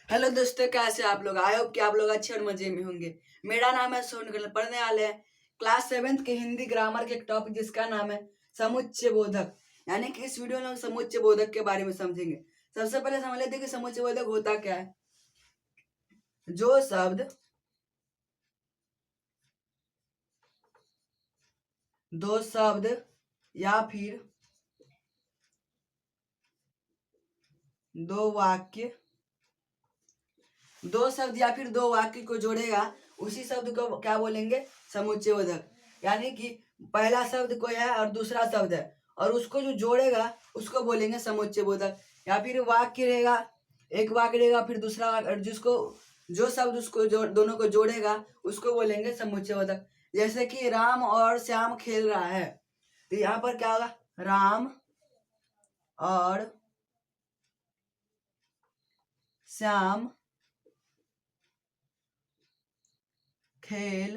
Hello दोस्तों, कैसे आप लोग? आई होप कि आप लोग अच्छे और मजे में होंगे। मेरा नाम है सोन कल पढ़ने वाले हैं क्लास 7th के हिंदी ग्रामर के एक टॉपिक जिसका नाम है समुच्चय बोधक। यानी कि इस वीडियो में हम समुच्चय बोधक के बारे में समझेंगे। सबसे पहले समझ लेते हैं कि समुच्चय बोधक होता क्या है। जो शब्द दो शब्द या फिर दो वाक्य दो शब्द या फिर दो वाक्य को जोड़ेगा उसी शब्द को क्या बोलेंगे? समुच्चय बोधक। यानी कि पहला शब्द कोई है और दूसरा शब्द है और उसको जो जोड़ेगा उसको बोलेंगे समुच्चय बोधक। या फिर वाक्य रहेगा, एक वाक्य रहेगा फिर दूसरा वाक्य, और जिसको जो शब्द उसको दोनों को जोड़ेगा उसको बोलेंगे समुच्चय बोधक। जैसे कि राम और श्याम खेल रहा है, तो यहाँ पर क्या होगा? राम और श्याम खेल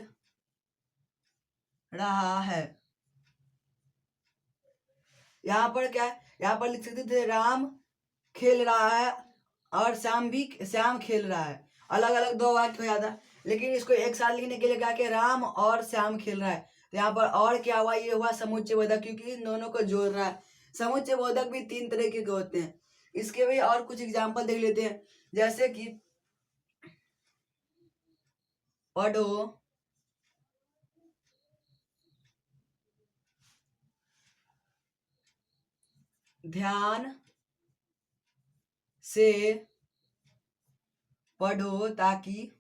रहा है। यहाँ पर क्या है? यहाँ पर लिख सकते थे राम खेल रहा है और श्याम खेल रहा है। अलग अलग दो वाक्य हो जाता, लेकिन इसको एक साथ लिखने के लिए क्या किया? राम और श्याम खेल रहा है। तो यहाँ पर और क्या हुआ? ये हुआ समुच्चय बोधक, क्योंकि इन दोनों को जोड़ रहा है। समुच्चय बोधक भी तीन तरह के होते हैं। इसके भी और कुछ एग्जाम्पल देख लेते हैं। जैसे कि पढ़ो, ध्यान से पढ़ो ताकि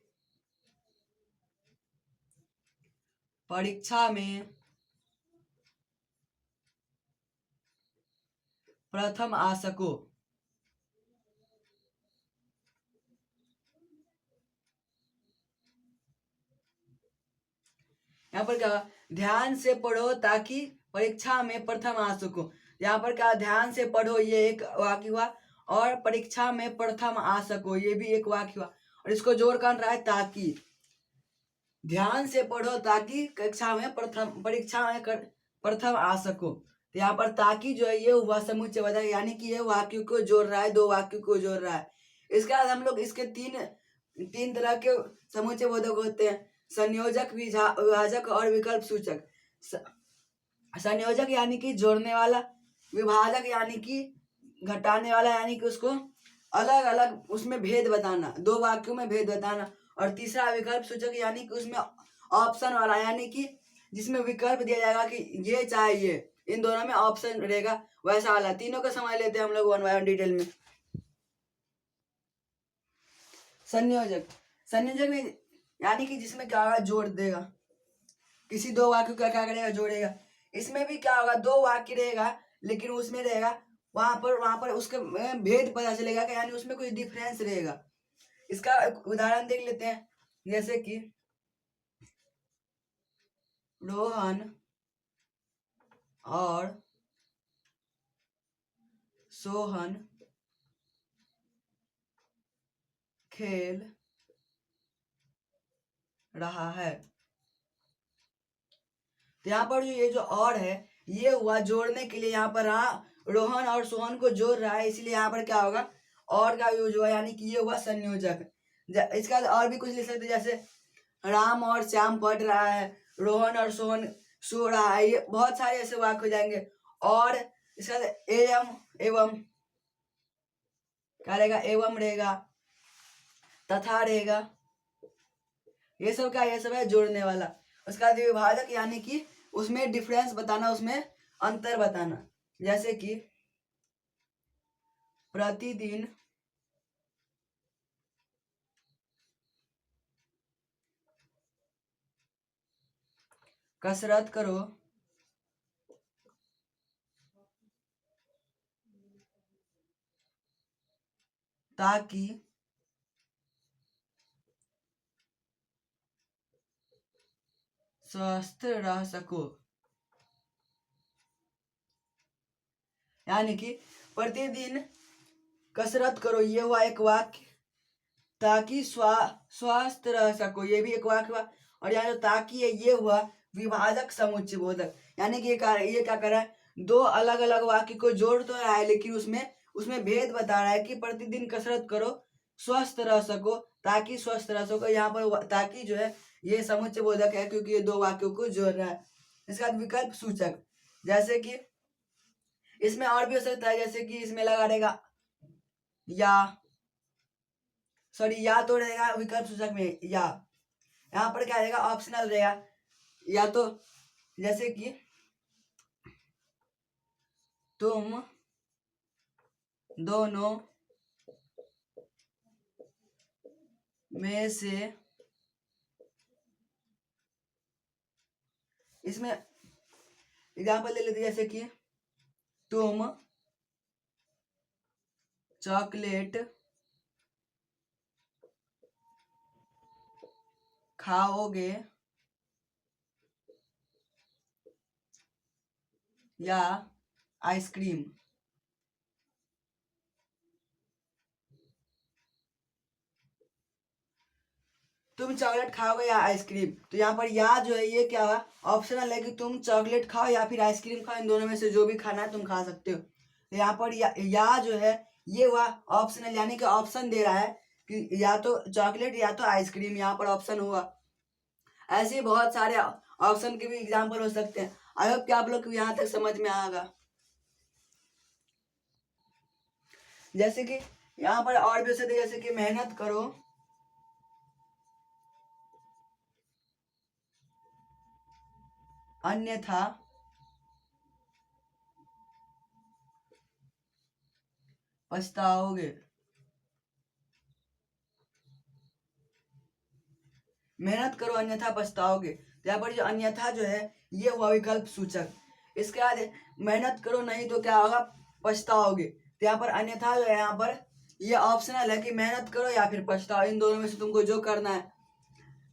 परीक्षा में प्रथम आ सको। यहाँ पर क्या? ध्यान से पढ़ो ताकि परीक्षा में प्रथम आ सको। यहाँ पर क्या? ध्यान से पढ़ो, ये एक वाक्य हुआ, और परीक्षा में प्रथम आ सको, ये भी एक वाक्य हुआ। और इसको जोड़ कर रहा है ताकि। ध्यान से पढ़ो ताकि कक्षा में परीक्षा में प्रथम आ सको। तो यहाँ पर ताकि जो है ये हुआ समुच्चय बोधक, यानी कि ये वाक्य को जोड़ रहा है, दो वाक्य को जोड़ रहा है। इसके बाद हम लोग इसके तीन तरह के समुच्चय बोधक होते हैं: संयोजक, विभाजक और विकल्प सूचक। संयोजक यानी कि जोड़ने वाला, विभाजक यानी कि घटाने वाला, यानी कि उसको अलग अलग उसमें भेद बताना, दो वाक्यों में भेद बताना। और तीसरा विकल्प सूचक, यानी कि उसमें ऑप्शन वाला, यानी कि जिसमें विकल्प दिया जाएगा कि ये चाहे ये, इन दोनों में ऑप्शन रहेगा, वैसा वाला। तीनों को समझ लेते हैं हम लोग वन बाय वन डिटेल में। संयोजक में यानी कि जिसमें क्या होगा? जोड़ देगा, किसी दो वाक्य का क्या करेगा? जोड़ेगा। इसमें भी क्या होगा? दो वाक्य रहेगा, लेकिन उसमें रहेगा वहां पर उसके भेद पता चलेगा कि, यानी उसमें कुछ डिफरेंस रहेगा। इसका एक उदाहरण देख लेते हैं। जैसे कि रोहन और सोहन खेल रहा है। तो यहाँ पर ये जो और है ये हुआ जोड़ने के लिए। यहाँ पर रोहन और सोहन को जोड़ रहा है, इसलिए यहाँ पर क्या होगा? और का यूज हुआ, यानी कि ये हुआ संयोजक। इसका और भी कुछ लिख सकते हैं, जैसे राम और श्याम पढ़ रहा है, रोहन और सोहन सो रहा है। ये बहुत सारे ऐसे वाक्य हो जाएंगे। और इसका एवं क्या रहेगा? एवं रहेगा, तथा रहेगा। ये सब क्या? ये सब है जोड़ने वाला। उसका बाद विभाजक, यानी कि उसमें डिफरेंस बताना, उसमें अंतर बताना। जैसे कि प्रतिदिन कसरत करो ताकि स्वस्थ रह सको। यानी कि प्रतिदिन कसरत करो, ये हुआ एक वाक्य। ताकि स्वस्थ रह सको, ये भी एक वाक्य हुआ। और यहाँ जो ताकि है ये हुआ विभाजक समुच्चय बोधक। यानी कि ये क्या कर रहा है? दो अलग अलग वाक्य को जोड़ तो रहा है, लेकिन उसमें भेद बता रहा है कि प्रतिदिन कसरत करो स्वस्थ रह सको, ताकि स्वस्थ रह सको यहाँ पर, ताकि जो है ये समुच्चय बोधक है क्योंकि ये दो वाक्यों को जोड़ रहा है। इसके बाद विकल्प सूचक, जैसे कि इसमें और भी हो सकता है, जैसे कि इसमें लगा रहेगा या, सॉरी या तो रहेगा विकल्प सूचक में या, यहाँ पर क्या रहेगा ऑप्शनल रहेगा, या तो जैसे कि तुम दोनों में से, इसमें एग्जाम्पल ले लेते जैसे कि तुम चॉकलेट खाओगे या आइसक्रीम। तुम चॉकलेट खाओगे या आइसक्रीम, तो यहाँ पर या जो है ये क्या हुआ ऑप्शनल है कि तुम चॉकलेट खाओ या फिर आइसक्रीम खाओ, इन दोनों में से जो भी खाना है तुम खा सकते हो। तो यहाँ पर या जो है ये हुआ ऑप्शनल, यानी कि ऑप्शन दे रहा है कि या तो चॉकलेट या तो आइसक्रीम, यहाँ पर ऑप्शन हुआ। ऐसे ही बहुत सारे ऑप्शन के भी एग्जाम्पल हो सकते हैं। आई होप कि आप लोग को यहाँ तक समझ में आएगा। जैसे कि यहाँ पर और भी हो सकते, जैसे कि मेहनत करो अन्यथा पछताओगे। मेहनत करो अन्यथा पछताओगे, तो यहाँ पर जो अन्यथा जो है ये हुआ विकल्प सूचक। इसके बाद मेहनत करो नहीं तो क्या होगा पछताओगे, तो यहाँ पर अन्यथा जो है यहाँ पर ये ऑप्शनल है कि मेहनत करो या फिर पछताओ, इन दोनों में से तुमको जो करना है।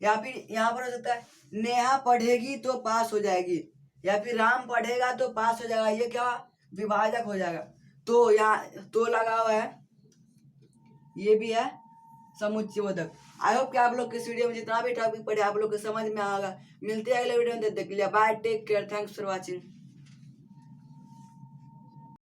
या फिर यहाँ पर हो सकता है नेहा पढ़ेगी तो पास हो जाएगी, या फिर राम पढ़ेगा तो पास हो जाएगा, ये क्या विभाजक हो जाएगा। तो यहाँ तो लगा हुआ है, ये भी है समुच्चय बोधक। आई होप कि आप लोग के इस वीडियो में जितना भी टॉपिक पढ़े आप लोग को समझ में आएगा। मिलते हैं अगले वीडियो में, तब तक के लिए bye, take care, thanks for watching.